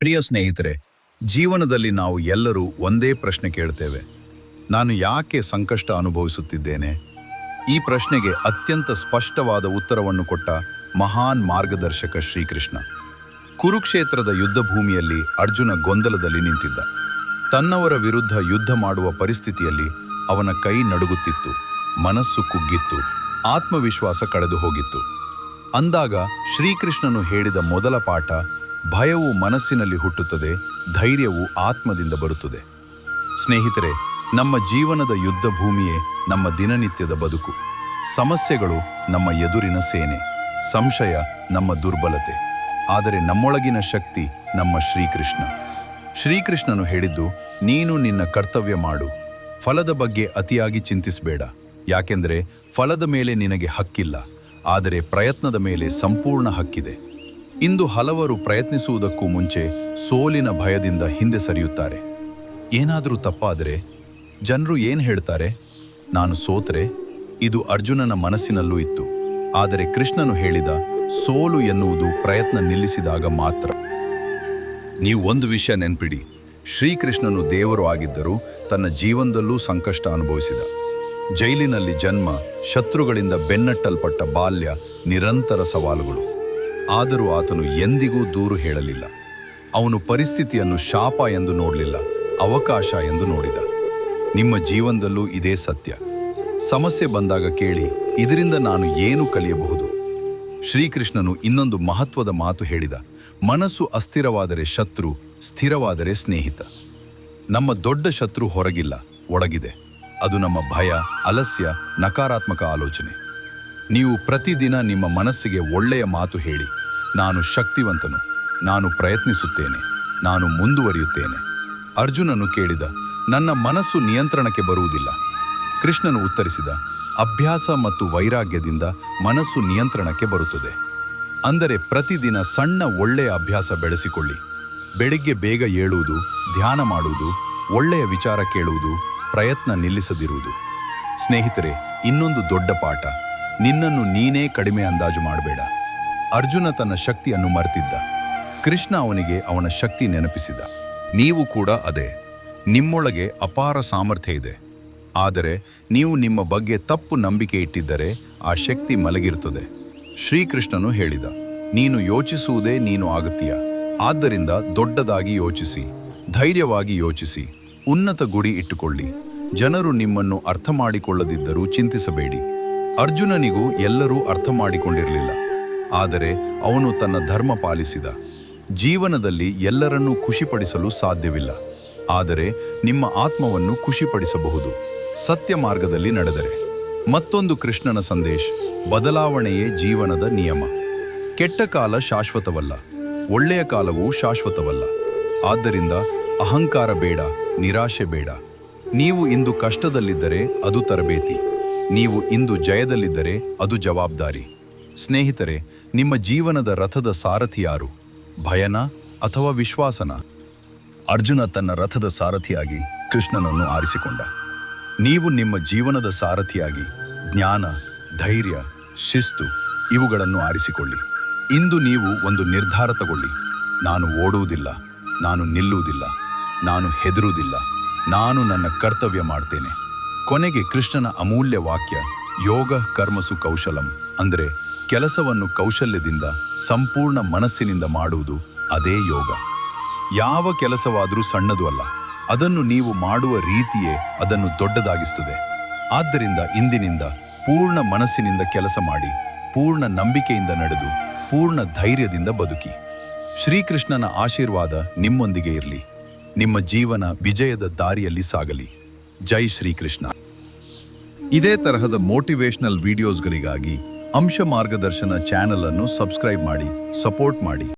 ಪ್ರಿಯ ಸ್ನೇಹಿತರೆ, ಜೀವನದಲ್ಲಿ ನಾವು ಎಲ್ಲರೂ ಒಂದೇ ಪ್ರಶ್ನೆ ಕೇಳ್ತೇವೆ. ನಾನು ಯಾಕೆ ಸಂಕಷ್ಟ ಅನುಭವಿಸುತ್ತಿದ್ದೇನೆ? ಈ ಪ್ರಶ್ನೆಗೆ ಅತ್ಯಂತ ಸ್ಪಷ್ಟವಾದ ಉತ್ತರವನ್ನು ಕೊಟ್ಟ ಮಹಾನ್ ಮಾರ್ಗದರ್ಶಕ ಶ್ರೀಕೃಷ್ಣ. ಕುರುಕ್ಷೇತ್ರದ ಯುದ್ಧ ಭೂಮಿಯಲ್ಲಿ ಅರ್ಜುನ ಗೊಂದಲದಲ್ಲಿ ನಿಂತಿದ್ದ. ತನ್ನವರ ವಿರುದ್ಧ ಯುದ್ಧ ಮಾಡುವ ಪರಿಸ್ಥಿತಿಯಲ್ಲಿ ಅವನ ಕೈ ನಡುಗುತ್ತಿತ್ತು, ಮನಸ್ಸು ಕುಗ್ಗಿತ್ತು, ಆತ್ಮವಿಶ್ವಾಸ ಕಳೆದು ಹೋಗಿತ್ತು. ಅಂದಾಗ ಶ್ರೀಕೃಷ್ಣನು ಹೇಳಿದ ಮೊದಲ ಪಾಠ, ಭಯವು ಮನಸ್ಸಿನಲ್ಲಿ ಹುಟ್ಟುತ್ತದೆ, ಧೈರ್ಯವು ಆತ್ಮದಿಂದ ಬರುತ್ತದೆ. ಸ್ನೇಹಿತರೆ, ನಮ್ಮ ಜೀವನದ ಯುದ್ಧ ಭೂಮಿಯೇ ನಮ್ಮ ದಿನನಿತ್ಯದ ಬದುಕು. ಸಮಸ್ಯೆಗಳು ನಮ್ಮ ಎದುರಿನ ಸೇನೆ, ಸಂಶಯ ನಮ್ಮ ದುರ್ಬಲತೆ, ಆದರೆ ನಮ್ಮೊಳಗಿನ ಶಕ್ತಿ ನಮ್ಮ ಶ್ರೀಕೃಷ್ಣ. ಶ್ರೀಕೃಷ್ಣನು ಹೇಳಿದ್ದು, ನೀನು ನಿನ್ನ ಕರ್ತವ್ಯ ಮಾಡು, ಫಲದ ಬಗ್ಗೆ ಅತಿಯಾಗಿ ಚಿಂತಿಸಬೇಡ. ಯಾಕೆಂದರೆ ಫಲದ ಮೇಲೆ ನಿನಗೆ ಹಕ್ಕಿಲ್ಲ, ಆದರೆ ಪ್ರಯತ್ನದ ಮೇಲೆ ಸಂಪೂರ್ಣ ಹಕ್ಕಿದೆ. ಇಂದು ಹಲವರು ಪ್ರಯತ್ನಿಸುವುದಕ್ಕೂ ಮುಂಚೆ ಸೋಲಿನ ಭಯದಿಂದ ಹಿಂದೆ ಸರಿಯುತ್ತಾರೆ. ಏನಾದರೂ ತಪ್ಪಾದರೆ ಜನರು ಏನು ಹೇಳ್ತಾರೆ? ನಾನು ಸೋತರೆ? ಇದು ಅರ್ಜುನನ ಮನಸ್ಸಿನಲ್ಲೂ ಇತ್ತು. ಆದರೆ ಕೃಷ್ಣನು ಹೇಳಿದ, ಸೋಲು ಎನ್ನುವುದು ಪ್ರಯತ್ನ ನಿಲ್ಲಿಸಿದಾಗ ಮಾತ್ರ. ನೀವು ಒಂದು ವಿಷಯ ನೆನ್ಪಿಡಿ, ಶ್ರೀಕೃಷ್ಣನು ದೇವರು ಆಗಿದ್ದರೂ ತನ್ನ ಜೀವನದಲ್ಲೂ ಸಂಕಷ್ಟ ಅನುಭವಿಸಿದ. ಜೈಲಿನಲ್ಲಿ ಜನ್ಮ, ಶತ್ರುಗಳಿಂದ ಬೆನ್ನಟ್ಟಲ್ಪಟ್ಟ ಬಾಲ್ಯ, ನಿರಂತರ ಸವಾಲುಗಳು. ಆದರೂ ಆತನು ಎಂದಿಗೂ ದೂರು ಹೇಳಲಿಲ್ಲ. ಅವನು ಪರಿಸ್ಥಿತಿಯನ್ನು ಶಾಪ ಎಂದು ನೋಡಲಿಲ್ಲ, ಅವಕಾಶ ಎಂದು ನೋಡಿದ. ನಿಮ್ಮ ಜೀವನದಲ್ಲೂ ಇದೇ ಸತ್ಯ. ಸಮಸ್ಯೆ ಬಂದಾಗ ಕೇಳಿ, ಇದರಿಂದ ನಾನು ಏನು ಕಲಿಯಬಹುದು? ಶ್ರೀಕೃಷ್ಣನು ಇನ್ನೊಂದು ಮಹತ್ವದ ಮಾತು ಹೇಳಿದ, ಮನಸ್ಸು ಅಸ್ಥಿರವಾದರೆ ಶತ್ರು, ಸ್ಥಿರವಾದರೆ ಸ್ನೇಹಿತ. ನಮ್ಮ ದೊಡ್ಡ ಶತ್ರು ಹೊರಗಿಲ್ಲ, ಒಳಗಿದೆ. ಅದು ನಮ್ಮ ಭಯ, ಆಲಸ್ಯ, ನಕಾರಾತ್ಮಕ ಆಲೋಚನೆ. ನೀವು ಪ್ರತಿದಿನ ನಿಮ್ಮ ಮನಸ್ಸಿಗೆ ಒಳ್ಳೆಯ ಮಾತು ಹೇಳಿ, ನಾನು ಶಕ್ತಿವಂತನು, ನಾನು ಪ್ರಯತ್ನಿಸುತ್ತೇನೆ, ನಾನು ಮುಂದುವರಿಯುತ್ತೇನೆ. ಅರ್ಜುನನು ಕೇಳಿದ, ನನ್ನ ಮನಸ್ಸು ನಿಯಂತ್ರಣಕ್ಕೆ ಬರುವುದಿಲ್ಲ. ಕೃಷ್ಣನು ಉತ್ತರಿಸಿದ, ಅಭ್ಯಾಸ ಮತ್ತು ವೈರಾಗ್ಯದಿಂದ ಮನಸ್ಸು ನಿಯಂತ್ರಣಕ್ಕೆ ಬರುತ್ತದೆ. ಅಂದರೆ ಪ್ರತಿದಿನ ಸಣ್ಣ ಒಳ್ಳೆಯ ಅಭ್ಯಾಸ ಬೆಳೆಸಿಕೊಳ್ಳಿ. ಬೆಳಿಗ್ಗೆ ಬೇಗ ಏಳುವುದು, ಧ್ಯಾನ ಮಾಡುವುದು, ಒಳ್ಳೆಯ ವಿಚಾರ ಕೇಳುವುದು, ಪ್ರಯತ್ನ ನಿಲ್ಲಿಸದಿರುವುದು. ಸ್ನೇಹಿತರೆ, ಇನ್ನೊಂದು ದೊಡ್ಡ ಪಾಠ, ನಿನ್ನನ್ನು ನೀನೇ ಕಡಿಮೆ ಅಂದಾಜು ಮಾಡಬೇಡ. ಅರ್ಜುನ ತನ್ನ ಶಕ್ತಿಯನ್ನು ಮರೆತಿದ್ದ. ಕೃಷ್ಣ ಅವನಿಗೆ ಅವನ ಶಕ್ತಿ ನೆನಪಿಸಿದ. ನೀವು ಕೂಡ ಅದೇ. ನಿಮ್ಮೊಳಗೆ ಅಪಾರ ಸಾಮರ್ಥ್ಯ ಇದೆ. ಆದರೆ ನೀವು ನಿಮ್ಮ ಬಗ್ಗೆ ತಪ್ಪು ನಂಬಿಕೆ ಇಟ್ಟಿದ್ದರೆ ಆ ಶಕ್ತಿ ಮಲಗಿರುತ್ತದೆ. ಶ್ರೀಕೃಷ್ಣನು ಹೇಳಿದ, ನೀನು ಯೋಚಿಸುವುದೇ ನೀನು ಆಗುತ್ತೀಯ. ಆದ್ದರಿಂದ ದೊಡ್ಡದಾಗಿ ಯೋಚಿಸಿ, ಧೈರ್ಯವಾಗಿ ಯೋಚಿಸಿ, ಉನ್ನತ ಗುರಿ ಇಟ್ಟುಕೊಳ್ಳಿ. ಜನರು ನಿಮ್ಮನ್ನು ಅರ್ಥ ಮಾಡಿಕೊಳ್ಳದಿದ್ದರೂ ಚಿಂತಿಸಬೇಡಿ. ಅರ್ಜುನನಿಗೂ ಎಲ್ಲರೂ ಅರ್ಥ ಮಾಡಿಕೊಂಡಿರಲಿಲ್ಲ, ಆದರೆ ಅವನು ತನ್ನ ಧರ್ಮ ಪಾಲಿಸಿದ. ಜೀವನದಲ್ಲಿ ಎಲ್ಲರನ್ನೂ ಖುಷಿಪಡಿಸಲು ಸಾಧ್ಯವಿಲ್ಲ, ಆದರೆ ನಿಮ್ಮ ಆತ್ಮವನ್ನು ಖುಷಿಪಡಿಸಬಹುದು, ಸತ್ಯ ಮಾರ್ಗದಲ್ಲಿ ನಡೆದರೆ. ಮತ್ತೊಂದು ಕೃಷ್ಣನ ಸಂದೇಶ, ಬದಲಾವಣೆಯೇ ಜೀವನದ ನಿಯಮ. ಕೆಟ್ಟ ಕಾಲ ಶಾಶ್ವತವಲ್ಲ, ಒಳ್ಳೆಯ ಕಾಲವೂ ಶಾಶ್ವತವಲ್ಲ. ಆದ್ದರಿಂದ ಅಹಂಕಾರ ಬೇಡ, ನಿರಾಶೆ ಬೇಡ. ನೀವು ಇಂದು ಕಷ್ಟದಲ್ಲಿದ್ದರೆ ಅದು ತರಬೇತಿ, ನೀವು ಇಂದು ಜಯದಲ್ಲಿದ್ದರೆ ಅದು ಜವಾಬ್ದಾರಿ. ಸ್ನೇಹಿತರೆ, ನಿಮ್ಮ ಜೀವನದ ರಥದ ಸಾರಥಿ ಯಾರು? ಭಯನ ಅಥವಾ ವಿಶ್ವಾಸನ? ಅರ್ಜುನ ತನ್ನ ರಥದ ಸಾರಥಿಯಾಗಿ ಕೃಷ್ಣನನ್ನು ಆರಿಸಿಕೊಂಡ. ನೀವು ನಿಮ್ಮ ಜೀವನದ ಸಾರಥಿಯಾಗಿ ಜ್ಞಾನ, ಧೈರ್ಯ, ಶಿಸ್ತು ಇವುಗಳನ್ನು ಆರಿಸಿಕೊಳ್ಳಿ. ಇಂದು ನೀವು ಒಂದು ನಿರ್ಧಾರ ತಗೊಳ್ಳಿ. ನಾನು ಓಡುವುದಿಲ್ಲ, ನಾನು ನಿಲ್ಲುವುದಿಲ್ಲ, ನಾನು ಹೆದರುವುದಿಲ್ಲ, ನಾನು ನನ್ನ ಕರ್ತವ್ಯ ಮಾಡ್ತೇನೆ. ಕೊನೆಗೆ ಕೃಷ್ಣನ ಅಮೂಲ್ಯ ವಾಕ್ಯ, ಯೋಗ ಕರ್ಮಸು ಕೌಶಲಂ, ಅಂದರೆ ಕೆಲಸವನ್ನು ಕೌಶಲ್ಯದಿಂದ, ಸಂಪೂರ್ಣ ಮನಸ್ಸಿನಿಂದ ಮಾಡುವುದು, ಅದೇ ಯೋಗ. ಯಾವ ಕೆಲಸವಾದರೂ ಸಣ್ಣದು ಅಲ್ಲ, ಅದನ್ನು ನೀವು ಮಾಡುವ ರೀತಿಯೇ ಅದನ್ನು ದೊಡ್ಡದಾಗಿಸುತ್ತದೆ. ಆದ್ದರಿಂದ ಇಂದಿನಿಂದ ಪೂರ್ಣ ಮನಸ್ಸಿನಿಂದ ಕೆಲಸ ಮಾಡಿ, ಪೂರ್ಣ ನಂಬಿಕೆಯಿಂದ ನಡೆದು, ಪೂರ್ಣ ಧೈರ್ಯದಿಂದ ಬದುಕಿ. ಶ್ರೀಕೃಷ್ಣನ ಆಶೀರ್ವಾದ ನಿಮ್ಮೊಂದಿಗೆ ಇರಲಿ. ನಿಮ್ಮ ಜೀವನ ವಿಜಯದ ದಾರಿಯಲ್ಲಿ ಸಾಗಲಿ. ಜೈ ಶ್ರೀಕೃಷ್ಣ. ಇದೇ ತರಹದ ಮೋಟಿವೇಶನಲ್ ವಿಡಿಯೋಸ್ಗಳಿಗಾಗಿ ಅಂಶ ಮಾರ್ಗದರ್ಶನ ಚಾನೆಲ್ ಅನ್ನು ಸಬ್ಸ್ಕ್ರೈಬ್ ಮಾಡಿ, ಸಪೋರ್ಟ್ ಮಾಡಿ.